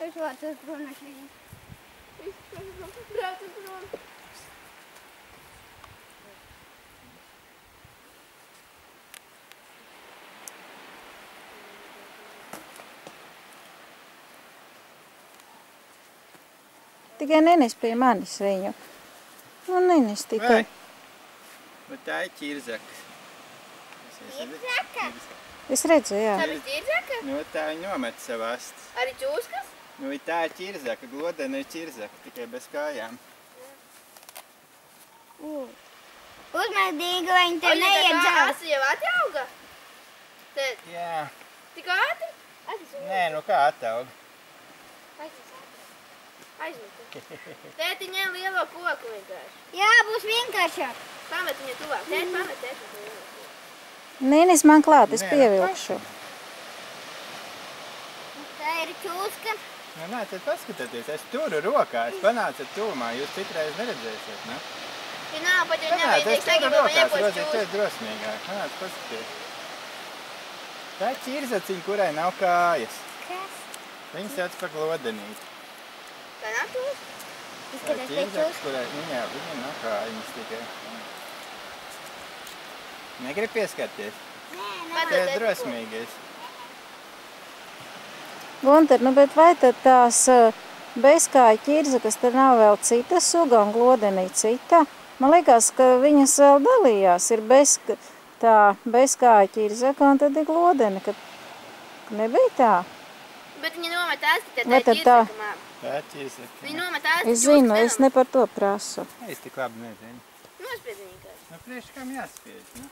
Es braucu prom no šīs. Braucu prom. Tikai nenes pie manis viņu. Nu, nenes tikai. Bet tā ir ķirzaka. Ķirzaka? Es redzu, jā. Tā ir ķirzaka? Nu, tā viņa nomet sev astes. Arī čūskas? Nu, tā ir ķirzaka, glodena ir ķirzaka, tikai bez kājām. Uzmanīgi, lai viņi tev neiedzēl. Asi jau atauga? Jā. Tik ātri? Nē, nu kā atauga? Aizmetu. Tēti ņem lielo koku vienkārši. Jā, būs vienkāršāk. Pamet viņu tuvāk. Tēti, pamet lielo koku. Nenes man klāt, es pievilkšu. Tā ir čūska. Nu, nē, tad paskatieties, es turu rokā, es panācu tuvumā, jūs citreiz neredzēsiet, ne? Ja nav pat jau Panāc, es nevajadzēs turu tagad, rokās, man Rozi, iepos tu esi drosmīgāk. Panāc, paskaties. Tā ir ķirzaciņa, kurai nav kājas. Kas? Viņa sauc par glodenīti. Tā nav tūs? Tā ir Izskatās pēc ķirzaka, čūska. kurai viņai nav kājas tikai. Negrib pieskarties? Nē, Tu esi drosmīgais. Gunter, nu bet vai tad tās bezkāja ķirzakas, tad nav vēl cita suga un glodenī cita? Man liekas, ka viņas vēl dalījās. Ir bezkāja ķirzaka un tad ir glodene, ka nebija tā? Bet viņa nomet asti, Vai tā tad ir tā? ķirzaka, māma. Tā ir ķirzaka. Viņa nomet asti, Es zinu, es ne par to prasu. Es tik labi nezinu. Nospied viņu vienkārši. Nu, priekš kam jāspiež, nu?